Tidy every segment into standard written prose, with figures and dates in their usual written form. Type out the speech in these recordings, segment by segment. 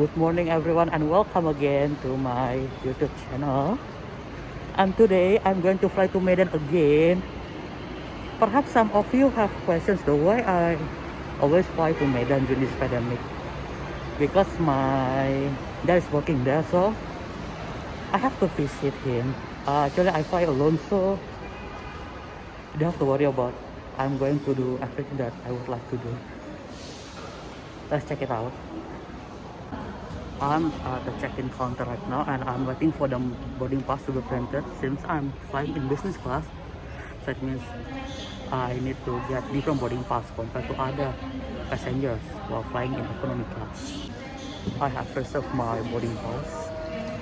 Good morning everyone and welcome again to my YouTube channel. And today I'm going to fly to Medan again. Perhaps some of you have questions though why I always fly to Medan during this pandemic. Because my dad is working there, so I have to visit him. Actually I fly alone, so you don't have to worry about I'm going to do everything that I would like to do. Let's check it out. I'm at the check-in counter right now and I'm waiting for the boarding pass to be printed. Since I'm flying in business class, so that means I need to get different boarding pass compared to other passengers while flying in economy class. I have reserved my boarding pass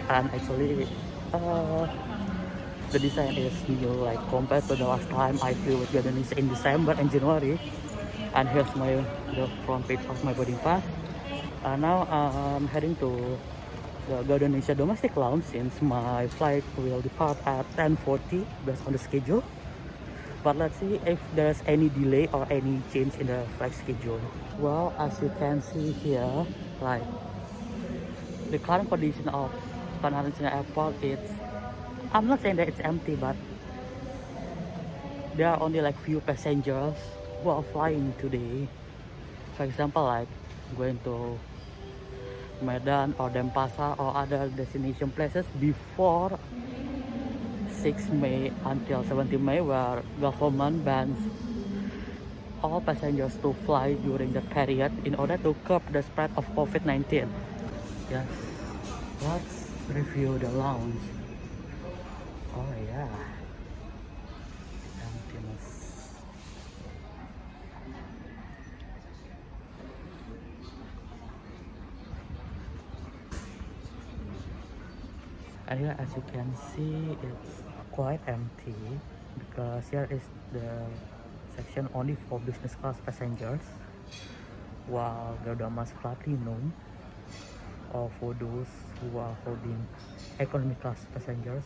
and actually the design is new, like compared to the last time I flew with Garuda Indonesia in December and January. And here's the front page of my boarding pass. Now I'm heading to the Garuda Indonesia domestic lounge since my flight will depart at 10:40 based on the schedule. But let's see if there's any delay or any change in the flight schedule. Well, as you can see here, like the current condition of Soekarno Airport, I'm not saying that it's empty, but there are only like few passengers who are flying today. For example, like going to Medan or Denpasar or other destination places before 6 May until 17 May, where government bans all passengers to fly during the period in order to curb the spread of COVID-19. Yes, let's review the lounge. Oh yeah, emptiness. And here, as you can see, it's quite empty because here is the section only for business class passengers, while Garuda Platinum, or for those who are holding economy class passengers,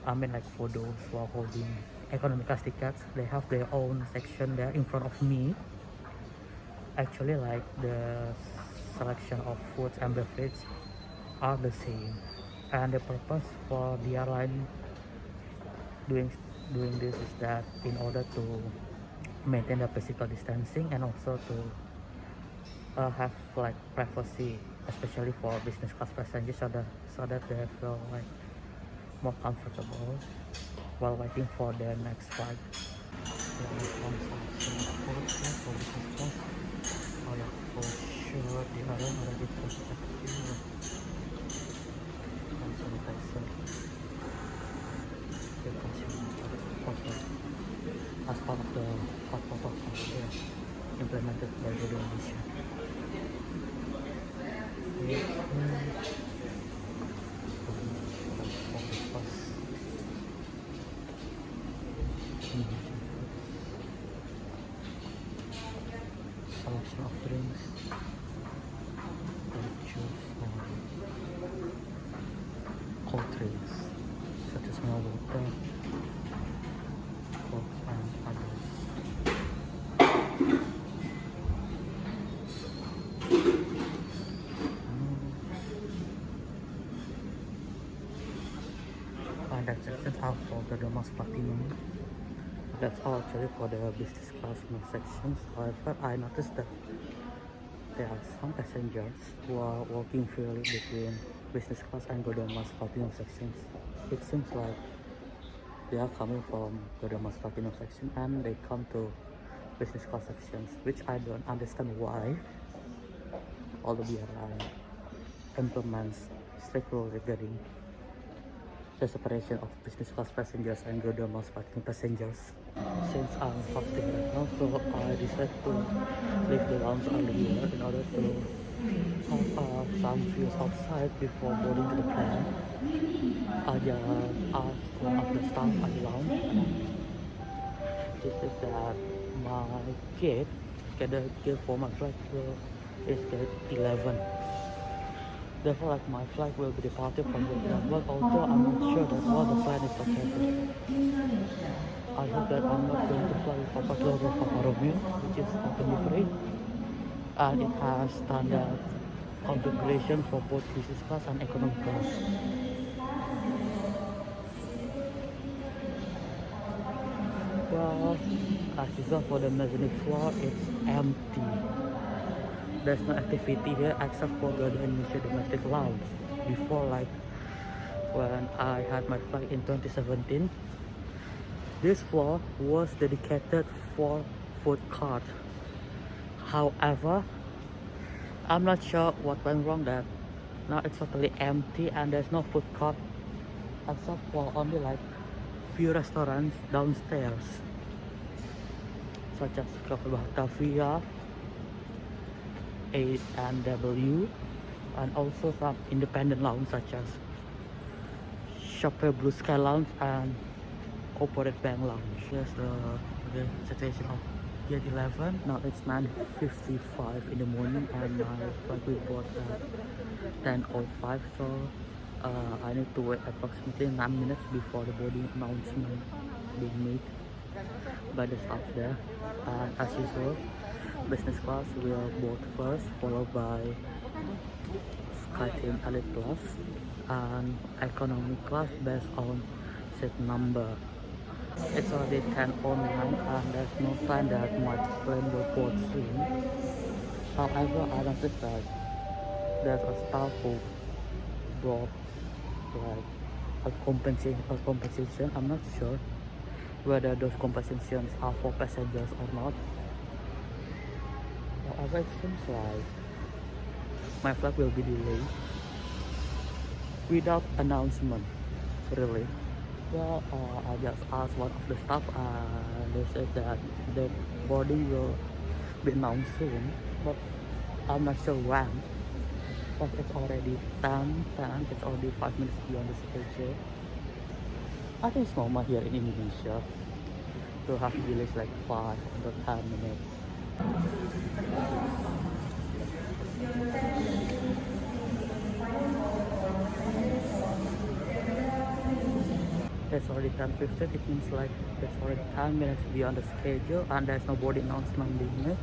I mean like for those who are holding economy class tickets, they have their own section there in front of me. Actually, like the selection of foods and beverage are the same. And the purpose for the airline doing this is that in order to maintain the physical distancing and also to have like privacy, especially for business class passengers, so that they feel like more comfortable while waiting for their next flight. For business class, oh yeah, for sure the airline already protected. As part of the hot protocol implemented by Garuda Indonesia. Selection of drinks, juice, cold drinks such as mineral water, Coke, and others. And that's sections are for the Garuda Platinum. That's all actually for the business class sections. However, I noticed that there are some passengers who are walking freely between business class and Garuda Platinum sections. It seems like they are coming from Garuda Platinum section and they come to business class sections, which I don't understand why. Although the airline implements strict rules regarding the separation of business class passengers and Garuda Platinum passengers. Since I'm fasting right now, so I decided to leave the lounge earlier in order to have some views outside before boarding to the plane. I just asked one of the staff at the lounge. This is that my gate for my flight is gate 11. Therefore, like my flight will be departed from Vietnam, but although I'm not sure that what the flight is located. I hope that I'm not going to fly with Papa Romeo, which is open free, and it has standard configuration for both business class and economy class. Well, as usual for the mezzanine floor, it's empty. There's no activity here except for Garuda Indonesia domestic lounge. Before, like when I had my flight in 2017, this floor was dedicated for food court. However, I'm not sure what went wrong there. Now it's totally empty and there's no food court except for only like few restaurants downstairs, such as Hatta, A&W, and also some independent lounge such as Shopper Blue Sky Lounge and Corporate Bank Lounge. Here's the situation of Gate 11. Now it's 9:55 in the morning and my flight will board at 10:05, so I need to wait approximately 9 minutes before the boarding announcement being made by the staff there. And as usual, business class will board first, followed by SkyTeam Elite Plus, and economy class based on seat number. It's already 10:09 and there's no sign that my plane will board soon. However, I noticed that there's a staff who brought like a compensation. I'm not sure whether those compensations are for passengers or not. However, it seems like my flight will be delayed without announcement. Really? Well, I just asked one of the staff and they said that the boarding will be announced soon, but I'm not sure when. But it's already 10:10, it's already 5 minutes beyond the schedule. I think it's normal here in Indonesia to have delays like 5 or 10 minutes. It's already 10:15, it means like it's already 10 minutes beyond the schedule and there's no boarding announcement being made.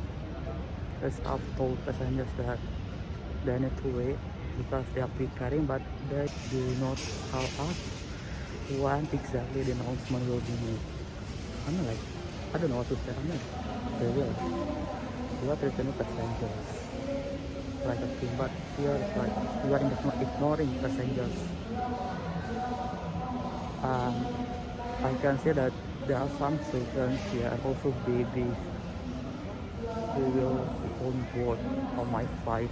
The staff told passengers that they need to wait because they are preparing, but they do not tell us when exactly the announcement will be made. I'm like, I don't know what to say. I'm like, they will. We are returning passengers like a team, but here it's like we are ignoring passengers. I can see that there are some children here and also babies who will be on board on my flight.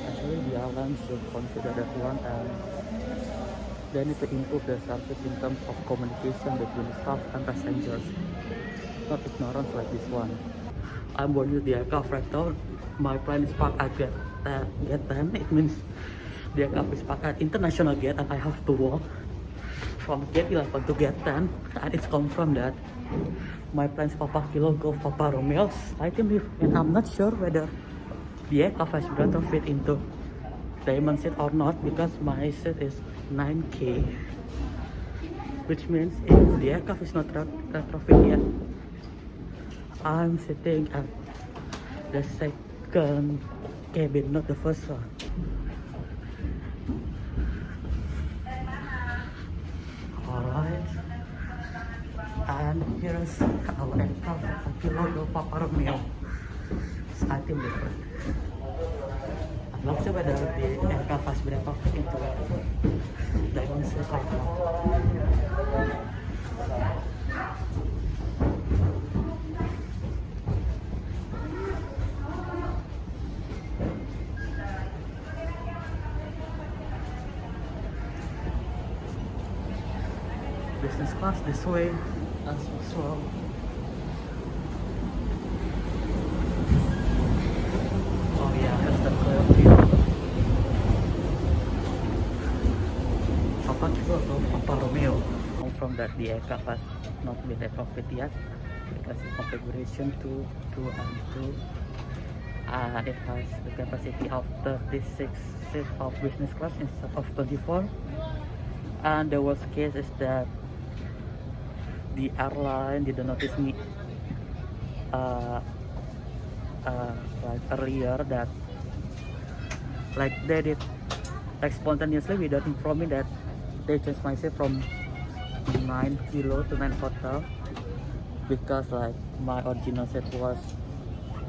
Actually, the airline should consider that one, and they need to improve their service in terms of communication between staff and passengers, not ignorance like this one. I'm going to the aircraft right now. My plane is parked at gate 10. It means the aircraft is parked at international gate and I have to walk from gate 11 to gate 10, and it's confirmed that my plane is Papa Kilo Golf Papa Romeo. I think, and I'm not sure whether the aircraft has retrofit into diamond seat or not, because my seat is 9K, which means if the aircraft is not retrofit yet, I'm sitting at the second cabin, not the first one. Alright, and here's our aircraft, Kilo Papa Romeo. I think different. I'm not sure whether the aircraft has been retrofitted into diamond seat or not. Business class this way as usual. Oh yeah, that's the clear view. Papa Kilo or Papa Romeo. Confirm that the aircraft has not been retrofitted yet because the configuration 2 and 2. It has the capacity of 36 seats of business class instead of 24. And the worst case is that the airline didn't notice me like earlier that Like they did, like spontaneously without informing that they changed my seat from 9 kilo to 9 hotel, because like my original set was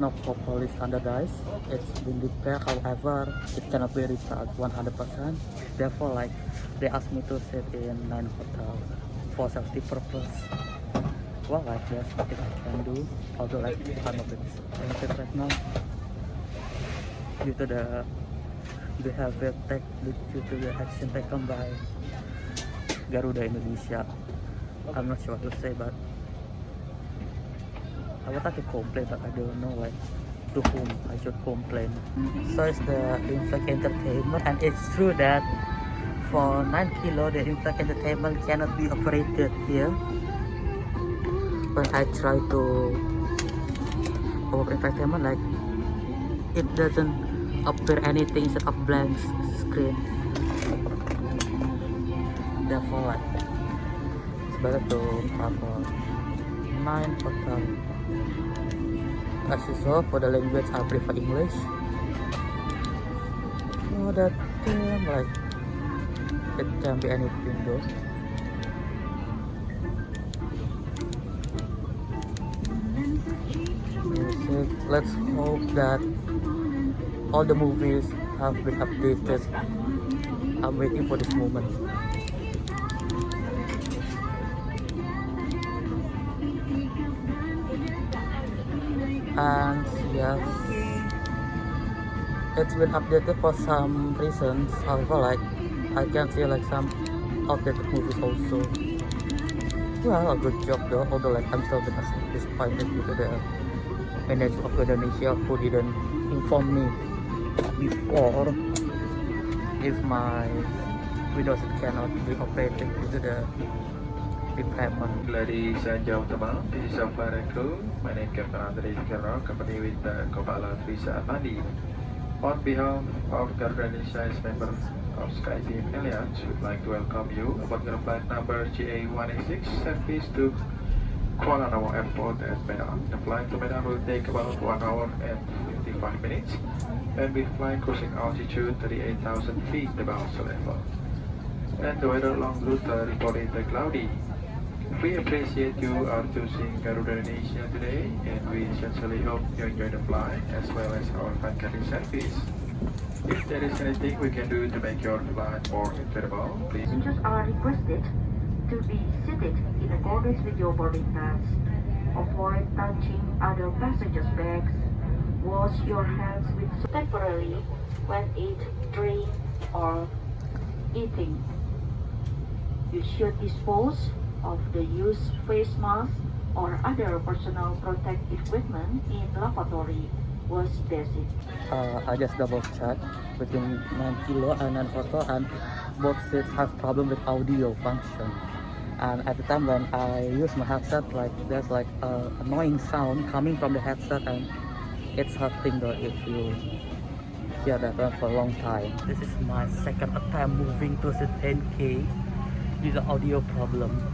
not properly standardized. It's been repaired, however it cannot be repaired 100%. Therefore like they asked me to sit in 9 hotel for safety purpose. Well, like that's what I can do, although like I'm a bit disappointed right now due to the behavior due to the action taken by Garuda Indonesia. I'm not sure what to say, but I would like to complain, but I don't know like to whom I should complain. So it's the Inflight Entertainment, and it's true that for 9 kilo the Inflight Entertainment cannot be operated here. When I try to open Inflight Entertainment, like it doesn't appear anything instead of blank screen. Therefore like it's better to travel 9 hotel. As usual, for the language I prefer English. For that thing, like it can be anything though. Music. Let's hope that all the movies have been updated. I'm waiting for this moment. And yes, it's been updated for some reasons. However, like I can see like some outdated movies also. Well, a good job though. Although like I'm still bit disappointed due to the manager of Indonesia who didn't inform me before if my windows cannot be operated due to the requirement. Ladies and gentlemen, this is our flight crew. My name is Captain Andre, company with Kuala Visa Bandi. On behalf of Garuda Indonesia's members of SkyTeam Alliance, we'd like to welcome you aboard your flight number GA186 service to Kuala Namu Airport at Medan. The flight to Medan will take about 1 hour and 55 minutes, and we fly cruising altitude 38,000 feet above sea level. And the weather along route reported cloudy. We appreciate you are choosing Garuda Indonesia today, and we sincerely hope you enjoy the flight as well as our flight cabin service. If there is anything we can do to make your flight more enjoyable, please. Passengers are requested to be seated in accordance with your boarding pass. Avoid touching other passengers' bags. Wash your hands with soap temporarily when eat, drink, or eating. You should dispose of the used face mask or other personal protective equipment in lavatory wash basin. I just double checked between 9 kilo and 9 hotel, and both seats have problem with audio function. And at the time when I use my headset, like there's like a annoying sound coming from the headset, and it's hurting though if you hear that one for a long time. This is my second attempt moving to the 10K due to audio problem.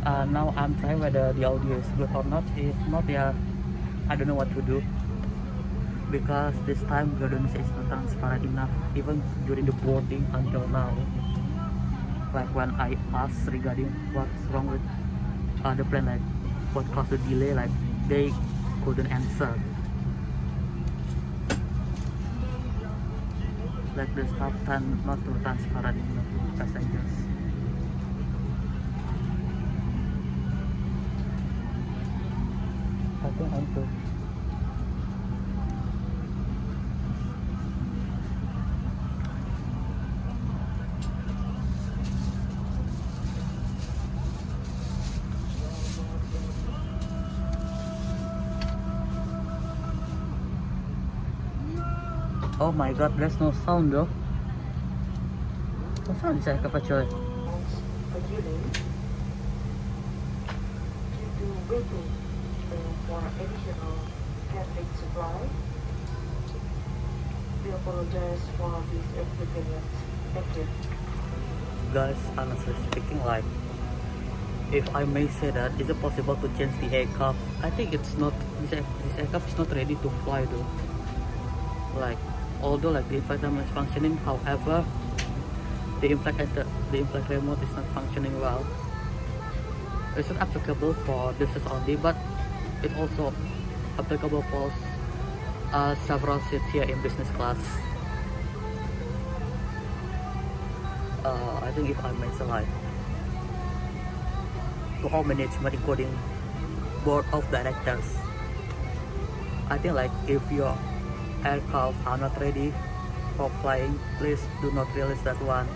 Now I'm trying whether the audio is good or not. If not, yeah, I don't know what to do, because this time Garuda Indonesia is not transparent enough even during the boarding until now. Like when I asked regarding what's wrong with the plane, like what caused the delay, like they couldn't answer. Like the staff tend not to transparent enough to passengers. I think I'm good. Oh my god, there's no sound though. What sound is that, Kapachoy? For delay due to waiting for additional handling supply. We apologize for this inconvenience. Thank you. Guys, honestly speaking, like, if I may say that, is it possible to change the aircraft? I think it's not, this aircraft is not ready to fly though. Like, although like the in-flight terminal is functioning, however the in-flight remote is not functioning well. It's not applicable for business only, but it's also applicable for several seats here in business class. I think if I may select to all management including board of directors, I think like if your aircraft are not ready for flying, please do not release that one.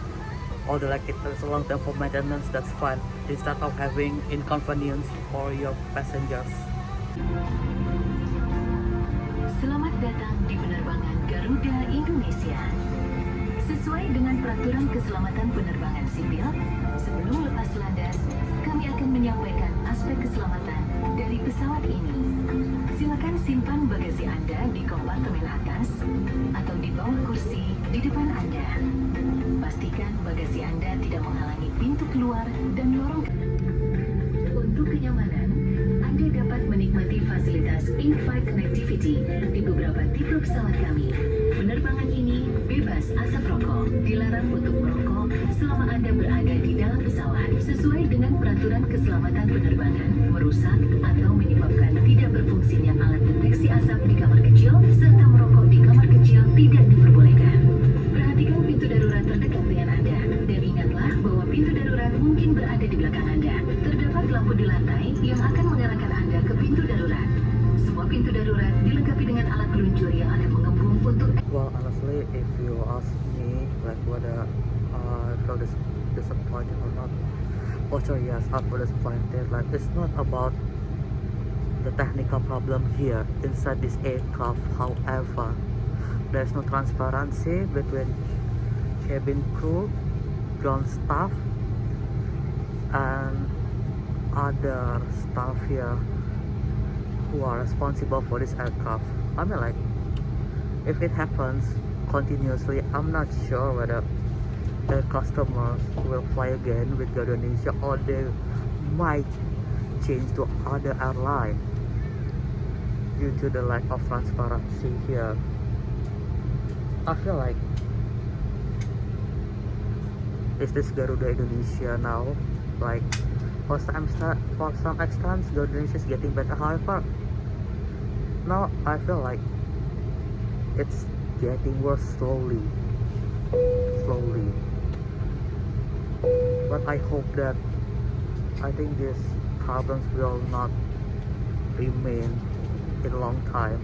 Although like it is a long term for maintenance, that's fine, instead of having inconvenience for your passengers. Selamat datang di penerbangan Garuda Indonesia. Sesuai dengan peraturan keselamatan penerbangan sipil, sebelum lepas landas, kami akan menyampaikan aspek keselamatan dari pesawat ini. Silakan simpan bagasi Anda di kompartemen atas atau di bawah kursi di depan Anda. Pastikan bagasi Anda tidak menghalangi pintu keluar dan lorong. Untuk kenyamanan, Anda dapat menikmati fasilitas in-flight connectivity di beberapa tipe pesawat kami. Penerbangan ini bebas asap rokok, dilarang untuk merokok selama Anda berada di dalam pesawat. Sesuai dengan peraturan keselamatan penerbangan, merusak atau menyebabkan tidak berfungsinya alat deteksi asap di kamar kecil serta merokok di kamar kecil tidak diperbolehkan. Perhatikan pintu darurat terdekat dengan Anda dan ingatlah bahwa pintu darurat mungkin berada di belakang Anda. Terdapat lampu di lantai yang akan mengarahkan Anda ke pintu darurat. Semua pintu darurat dilengkapi dengan alat peluncur yang akan mengembung untuk. Well, honestly, if you ask me like whether I feel disappointed or not, also yes, I feel disappointed. Like it's not about the technical problem here inside this aircraft. However, there's no transparency between cabin crew, ground staff, and other staff here who are responsible for this aircraft. I mean, like, if it happens continuously, I'm not sure whether the customers will fly again with Garuda Indonesia or they might change to other airline due to the lack of transparency here. I feel like, is this Garuda Indonesia now? Like, for some extent, Garuda Indonesia is getting better. However, now I feel like it's getting worse slowly. But I hope that I think these problems will not remain in a long time.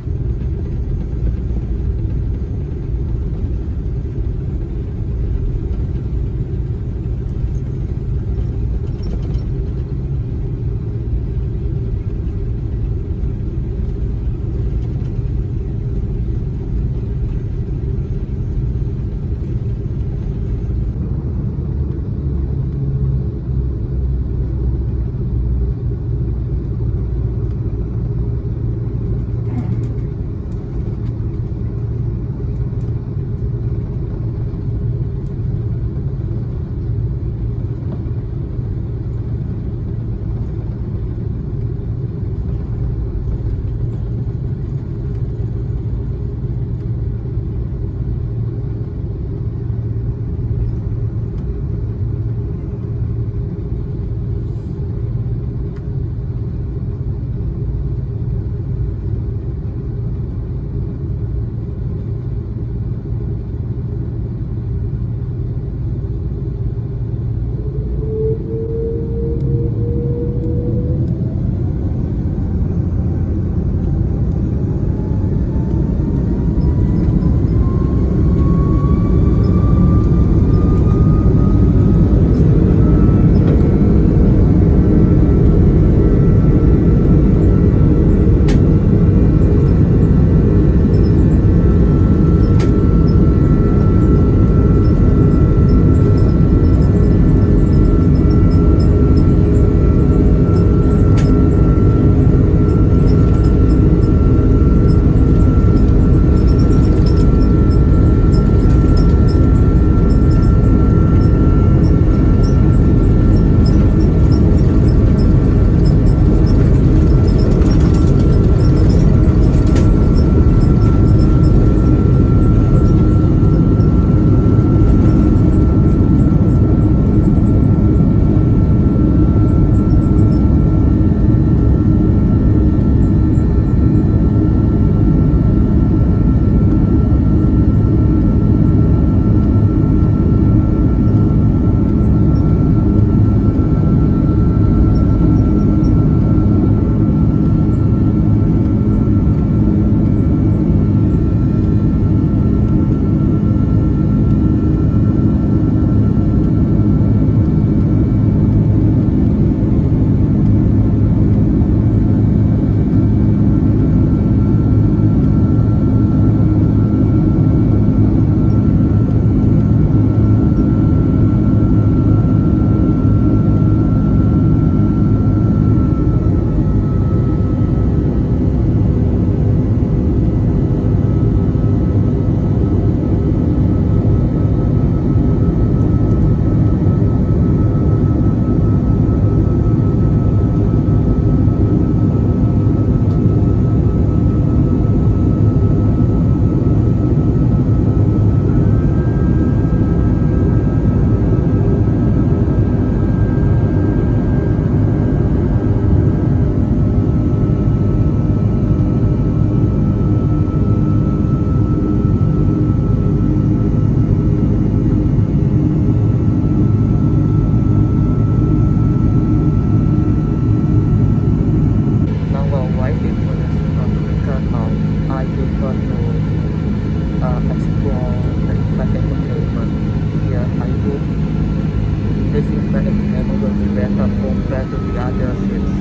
to the other seats.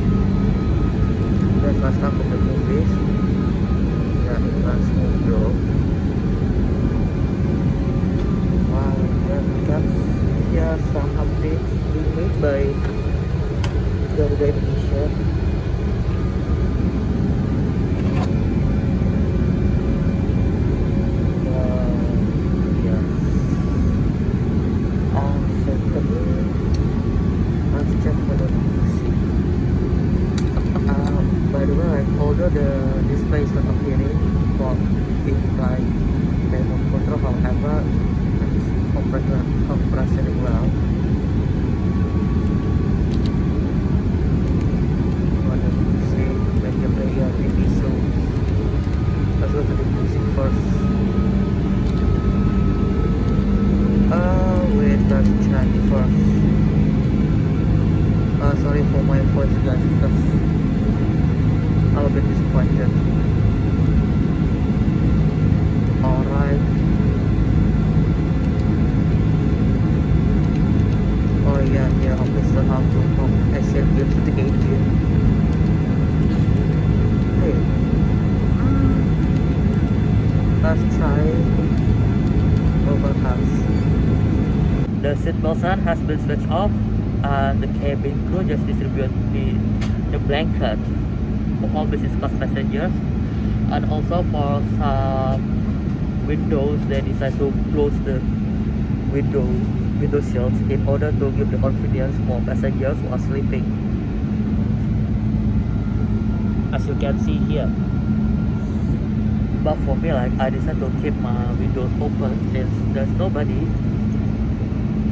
That's last time of the movies. Yeah, it runs smooth though. That's here some updates being made by Garuda Indonesia. By the way, although the display is not appearing for in-flight remote control, however, it's operating well. What does it say? When you play your TV show, let's go to the music first. Wait, let's check first. Sorry for my voice, guys, because I'm a bit disappointed. Alright. Oh yeah, here officer how to of Asian Games 2018. Hey. Let's try overcast. The seatbelt sign has been switched off and the cabin crew just distribute the blanket for all business class passengers, and also for some windows they decide to close the window shields in order to give the confidence for passengers who are sleeping, as you can see here. But for me, like, I decided to keep my windows open since there's nobody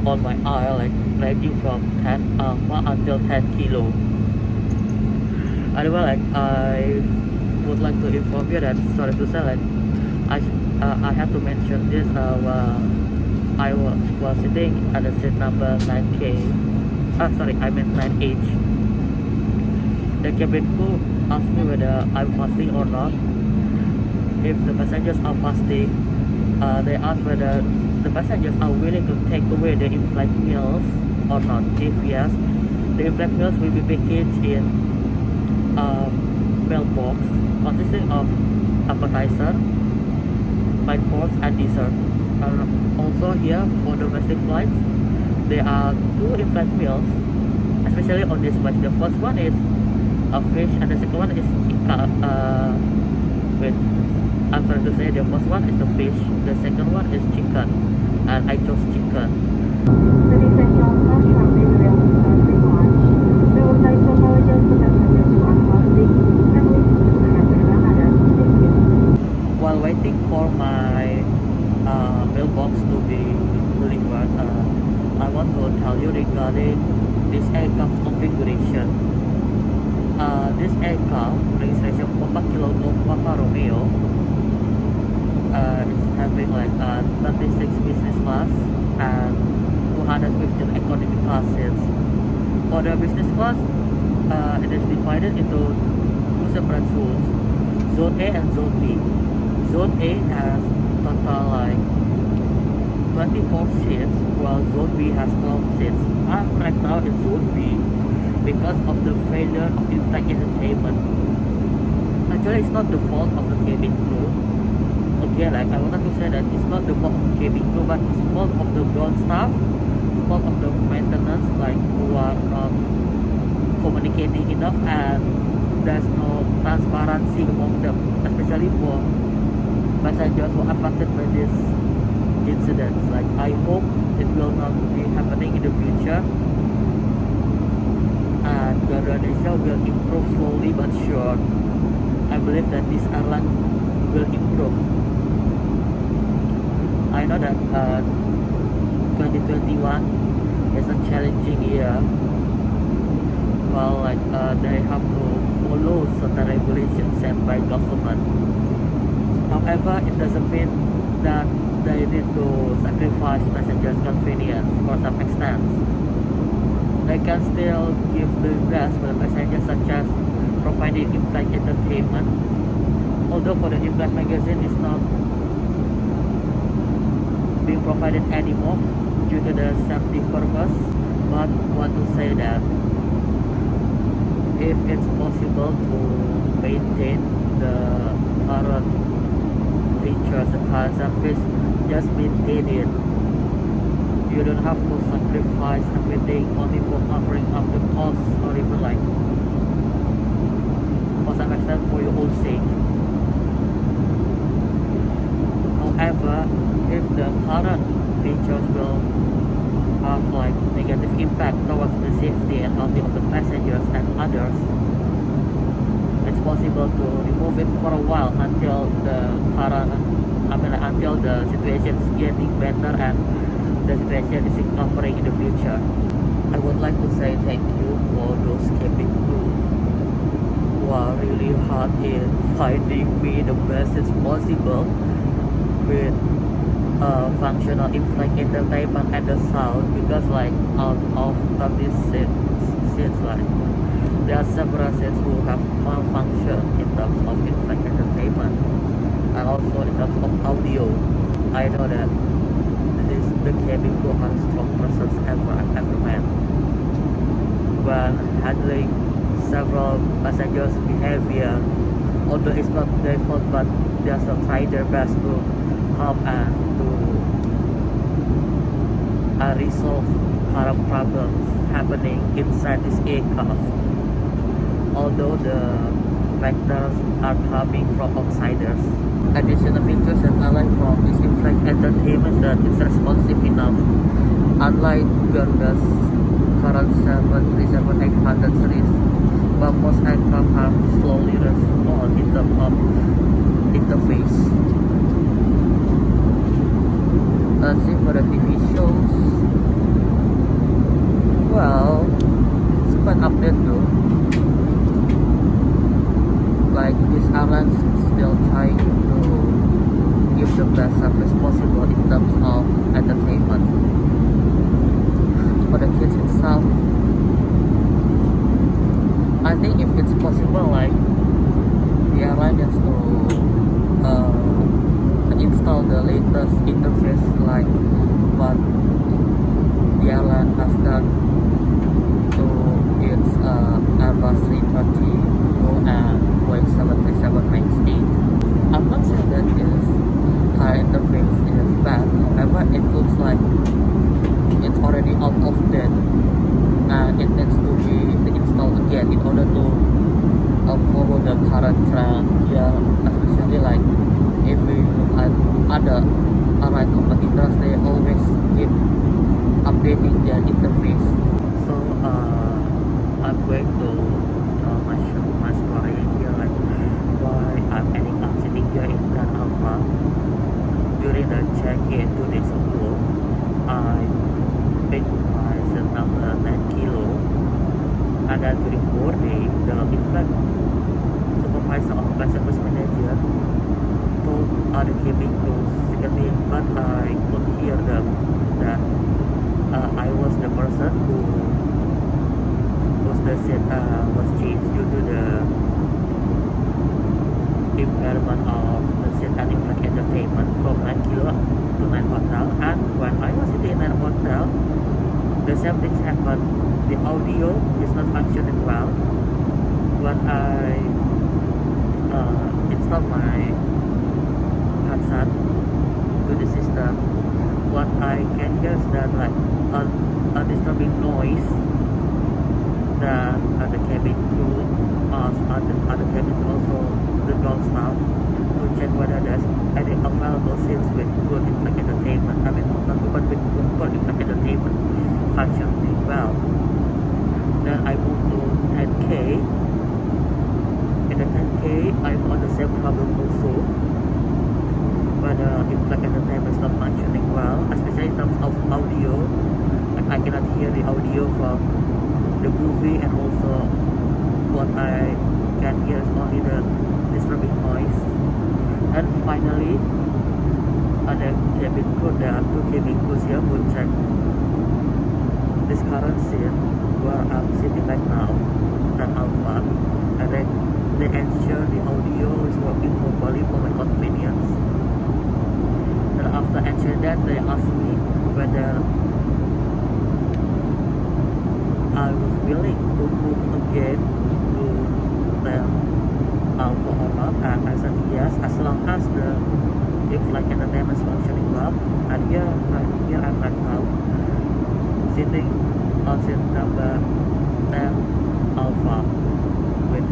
on my aisle, like ranging from 10 until 10 kilo. Anyway, like, I would like to inform you that, sorry to say, like, I have to mention this I was sitting at the seat number 9K. Sorry, I meant 9H. The cabin crew asked me whether I'm fasting or not. If the passengers are fasting, they asked whether the passengers are willing to take away the in-flight meals or not. If yes, the in-flight meals will be packaged in mailbox consisting of appetizer, main course, and dessert. Also here for domestic flights, there are 2 in-flight meals, especially on this flight. The first one is a fish, and the second one is I'm sorry to say, the first one is the fish, the second one is chicken, and I chose chicken. Ladies and gentlemen, shortly we will start the launch. We would like to apologize to passengers who are fasting and wish to have a Ramadan. Thank you. While waiting for my mailbox to be delivered, I want to tell you regarding this aircraft configuration. This aircraft, registration Papa Kilo Golf Papa Romeo, it's having like 36 business class and 215 economy class seats. For the business class, it is divided into 2 separate zones, Zone A and Zone B. Zone A has total like 24 seats, while Zone B has 12 seats. I'm right now in Zone B because of the failure of in-flight entertainment. Actually, it's not the fault of the cabin crew. Again, like, I wanted to say that it's not the fault of the cabin crew, but it's fault of the ground staff, fault of the maintenance, like, who are not communicating enough, and there's no transparency among them, especially for passengers who are affected by this incident. Like, I hope it will not be happening in the future, and Garuda Indonesia will improve slowly but sure. I believe that this airline will improve. I know that 2021 is a challenging year. Well, like, they have to follow certain regulations set by government. However, it doesn't mean that they need to sacrifice passengers' convenience for some extent. They can still give the best for the passengers, such as providing in-flight entertainment. Although for the in-flight magazine is not being provided anymore due to the safety purpose, but want to say that if it's possible to maintain the current features, the current service, just maintain it. You don't have to sacrifice everything only for covering up the costs, or even like for some extent for your own sake. However, if the current features will have like negative impact towards the safety and health of the passengers and others, it's possible to remove it for a while until until the situation is getting better and the situation is recovering in the future. I would like to say thank you for those cabin crew who are really hard in finding me the message possible with functional in-flight entertainment and the sound, because like out of 30 seats like there are several seats who have malfunction in terms of in-flight entertainment and also in terms of audio. I know that the cabin crew are strong persons I've ever met when handling several passengers' behavior. Although it's not their fault, but they also try their best to help and to resolve current problems happening inside this aircraft. Although the factors are coming from outsiders. Additional features that I like from this in-flight entertainment that it's responsive enough. Unlike Garuda's current 737-800 series, but most aircraft have slowly respond in terms of interface. Let's see for the TV shows. Well, it's quite update though. Like this airline is still trying to give the best service possible in terms of entertainment. For the kids itself, I think if it's possible, like the airline needs to install the latest interface like what the airline has done to its Airbus 330 and Boeing 737 MAX 8. I'm not saying that its current interface is bad, however it looks like it's already out of date and it needs to be reinstalled again in order to follow the current trend. Yeah, especially like if we look at other airline competitors, they always keep updating their interface. So I'm going to tell my story here, like why I'm ending up sitting here in Dan Alpha. During the check-in 2 days ago, I picked my seat number 9 kilo, and then during boarding, the in-flight supervisor or flight service manager told other cabin crew secretly, but I could hear them that I was the person whose the seat was changed due to the impairment of the seat and in-flight entertainment from 9 kilo to 9 hotel. And when I was sitting in 9 hotel, the same thing happened. The audio is not functioning well. When I install my headset to the system, what I can hear is that like a disturbing noise that the cabin crew other cabin crew, also the ground staff, to check whether there's any available seats with good in-flight entertainment. I mean, not good, but with good in-flight entertainment functioning well. Then I moved to 10K. In the 10K, I found the same problem also, where the in-flight entertainment is not functioning well, especially in terms of audio. Like I cannot hear the audio from the movie, and also what I can hear is only the disturbing noise. And finally, the cabin crew, there are 2 cabin crews here who check this current seat where I'm sitting right now, that Alpha, and then they ensure the audio is working properly for my convenience. And after ensuring that, they asked me whether I was willing to move again hotel Alpha or not, and I said yes, as long as the flight entertainment is functioning well. And here I'm right now, sitting on seat number 10 Alpha with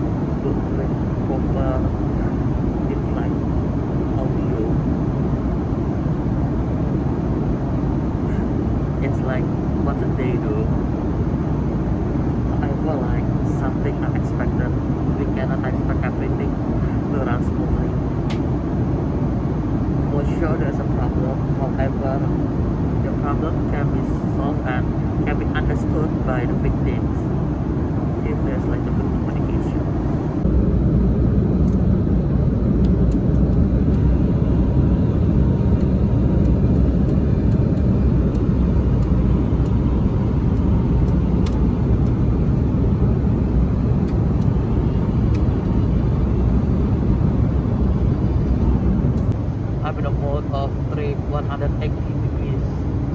proper in-flight audio. It's like what a day though. I feel like something unexpected. We cannot expect everything to run smoothly. For sure there's a problem, however the problem can be solved and can be understood by the victims if there's like a good communication. I'm in a mode of trip 180 degrees,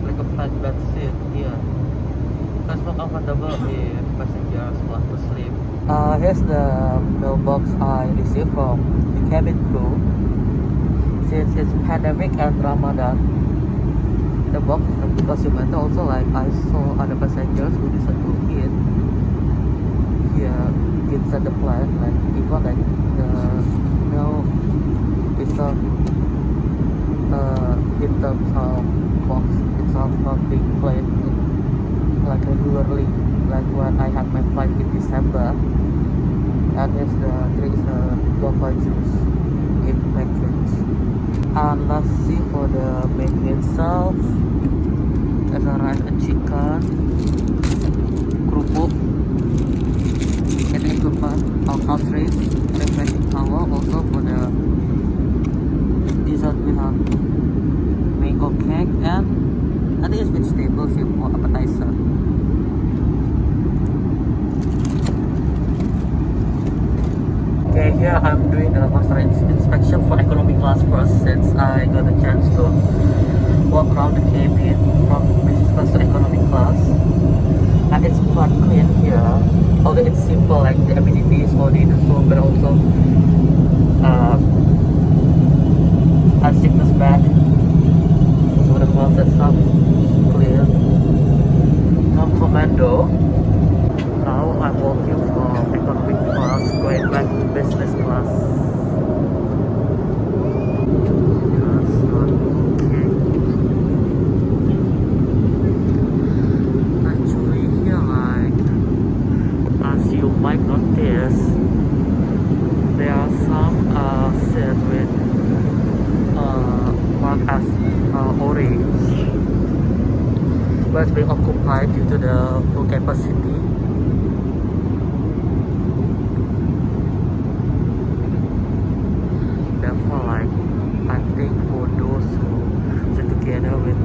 like a flat bed seat here. That's more comfortable if passengers want to sleep. Here's the mailbox I received from the cabin crew. Since it's pandemic and Ramadan, the box is not documented. Also, like I saw other passengers who decided to eat here inside the plane, like even like the itself in terms of box itself not being played like regularly, like when I had my flight in December. And there is a guava juice in package. And let's see for the menu itself. There's a rice and chicken, kerupuk, and equipment of outrage, refreshing towel. Also for the dessert we have mango cake and I think it's vegetables here for appetizer. Okay, here I'm doing the master inspection for economy class first, since I got a chance to walk around the cabin from business class to economy class, and it's quite clean here. Although it's simple, like the amenities only the food, but also a sickness bed. So the closet stuff clear. Come commando. Now I'm walking from economic class going back to business class. That's not okay. Actually here, like as you might notice, there are some seats with marked as orange, but it's being occupied due to the full capacity. Therefore, like I think for those who sit together with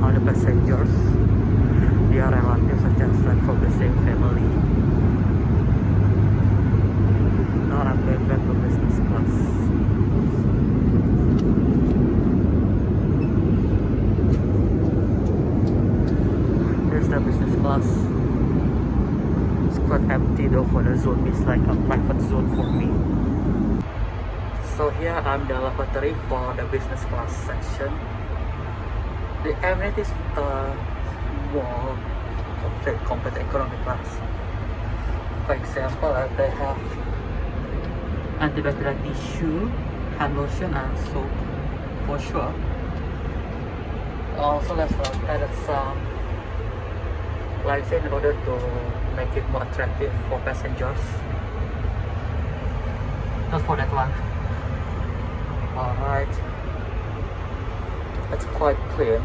other passengers, their relatives are just like from the same family. Now I'm going back to business class. The business class is quite empty though for the zone. It's like a private zone for me. So here I'm the lavatory for the business class section. The amenities more compared to economy class. For example, they have antibacterial tissue, hand lotion and soap for sure. Also let's added some lights in order to make it more attractive for passengers. Not for that one. Alright, it's quite clear.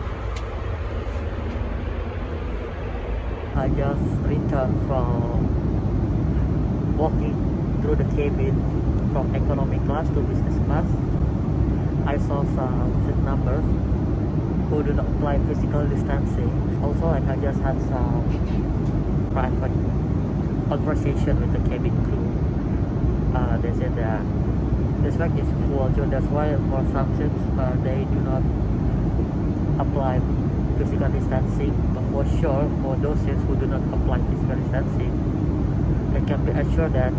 I just returned from walking through the cabin from economy class to business class. I saw some seat numbers who do not apply physical distancing. Also, like I just had some private conversation with the cabin crew. They said that this fact is full, so that's why for some seats they do not apply physical distancing. But for sure, for those seats who do not apply physical distancing, they can be assured that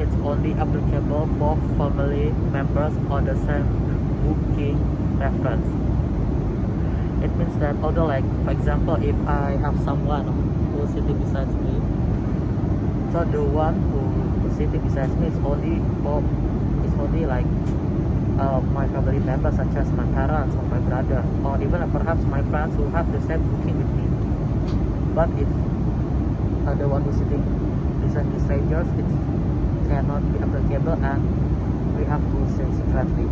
it's only applicable for family members on the same booking reference. It means that although, like, for example, if I have someone who's sitting beside me, so the one who's sitting beside me is only like my family members, such as my parents or my brother, or even perhaps my friends who have the same booking with me. But if the one who's sitting beside the strangers, it cannot be applicable, and we have to say separately.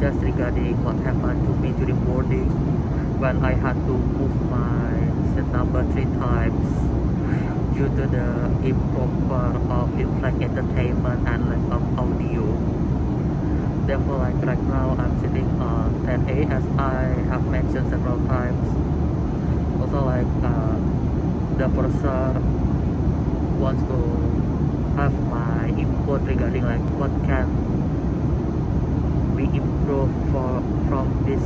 Regarding what happened to me during boarding when I had to move my seat number 3 times due to the improper of in-flight entertainment and lack of audio. Therefore, like right now I'm sitting on 10A, as I have mentioned several times. Also, like the purser wants to have my input regarding like what can we improve from this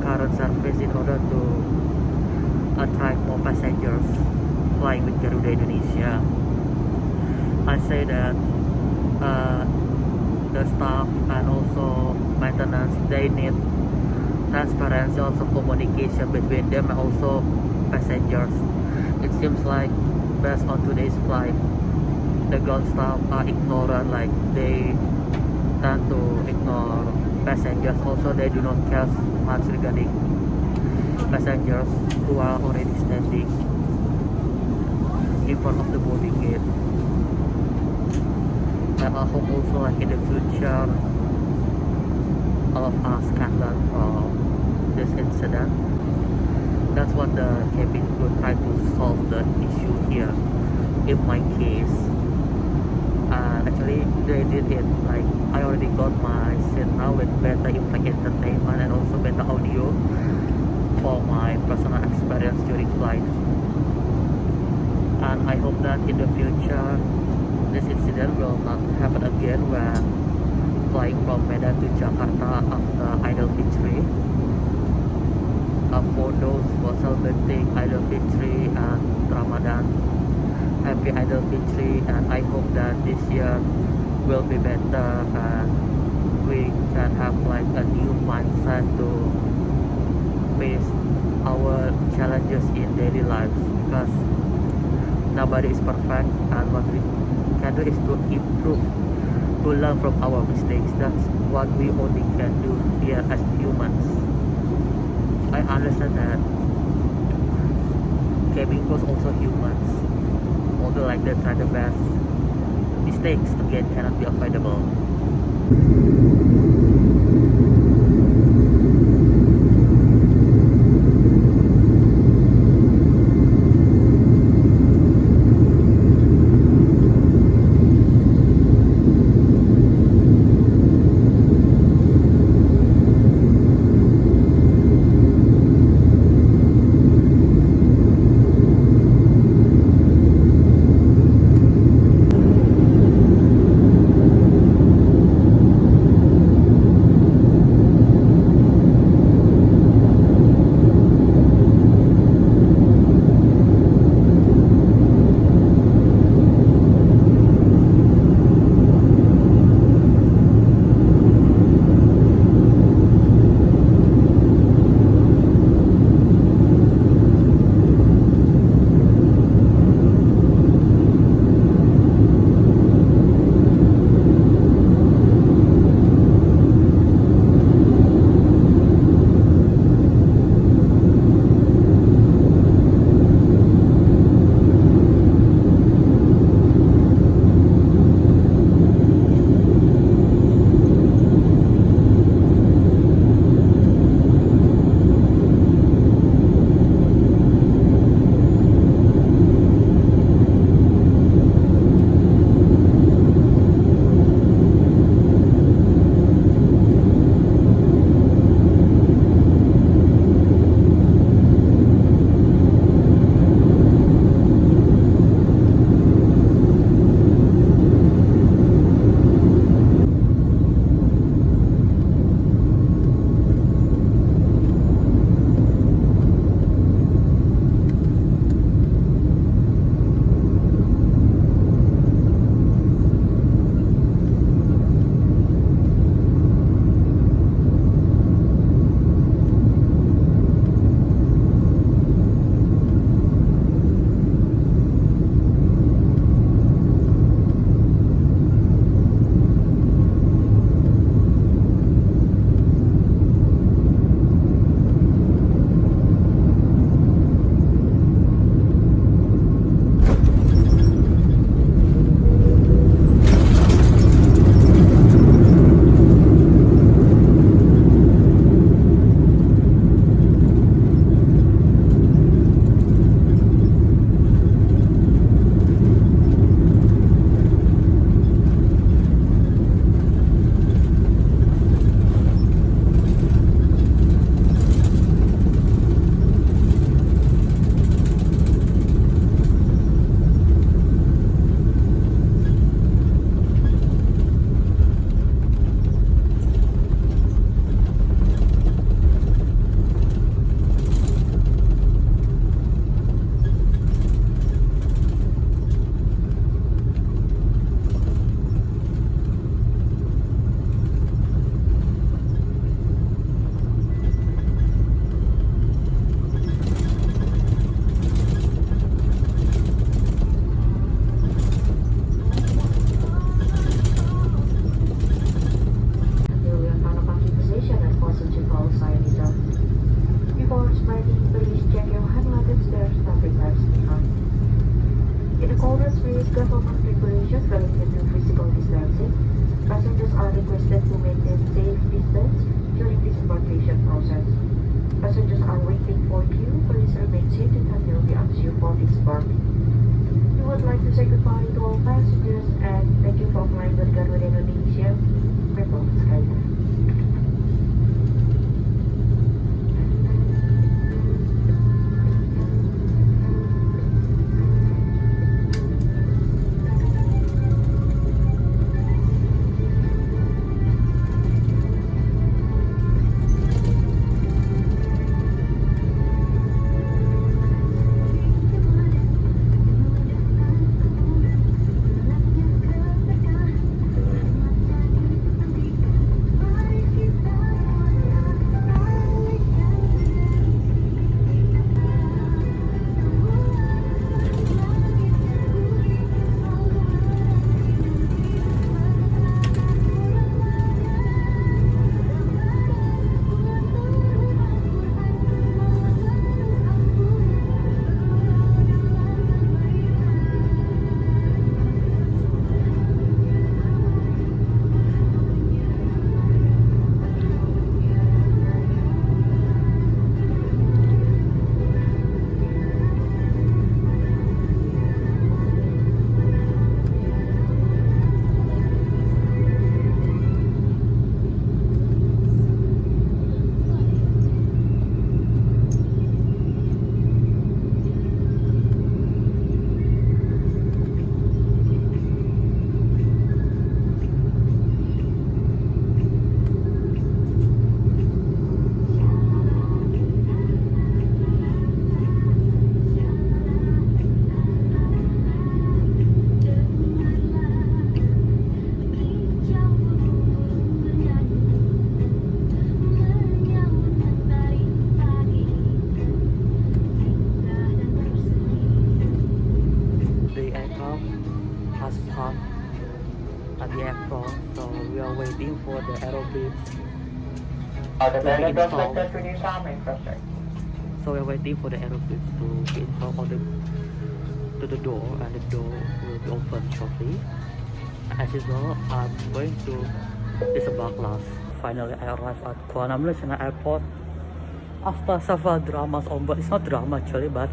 current service in order to attract more passengers flying with Garuda Indonesia. I say that the staff and also maintenance, they need transparency, also communication between them and also passengers. It seems like based on today's flight, the ground staff are ignorant, like they tend to ignore passengers. Also, they do not care much regarding passengers who are already standing in front of the boarding gate. And I hope also, like in the future, all of us can learn from this incident. That's what the cabin crew try to solve the issue here. In my case, actually they did it. Like I already got my seat now with better in-flight entertainment and also better audio for my personal experience during flight. And I hope that in the future this incident will not happen again when flying from Medan to Jakarta after Idul Fitri. For those who are celebrating Idul Fitri and Ramadan, happy Idul Fitri, and I hope that this year will be better and we can have like a new mindset to face our challenges in daily life, because nobody is perfect, and what we can do is to improve, to learn from our mistakes. That's what we only can do here as humans. I understand that cabin crew also humans, although like they try the best, mistakes again cannot be avoidable. their standing lives behind. In accordance with government regulations related to physical distancing, passengers are requested to maintain safe distance during disembarkation process. Passengers are waiting for queue. Please remain seated until we ask you for disembarking. We would like to say goodbye to all passengers and thank you for flying with Garuda Indonesia. Member Skyline. Has parked at the airport, so we are waiting for the aeroplane to be installed. So we're waiting for the aeroplane to be installed on the door, and the door will be open shortly. As usual, I'm going to disembark last. Finally, I arrived at Kuala International Airport after several dramas on board. It's not drama actually, but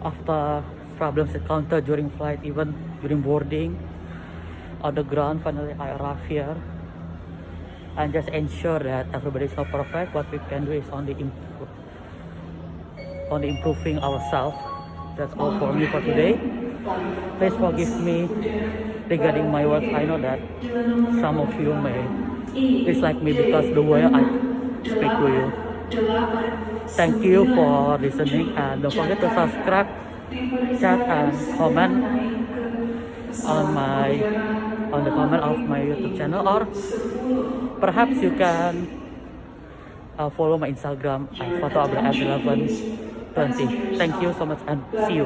after problems encountered during flight, even during boarding on the ground, finally I arrived here and just ensure that everybody is not perfect. What we can do is only improving ourselves. That's all for me for today. Please forgive me regarding my words. I know that some of you may dislike me because the way I speak to you. Thank you for listening, and don't forget to subscribe, chat, and comment on the comment of my YouTube channel, or perhaps you can follow my Instagram at photoabra1120. Thank you so much and see you.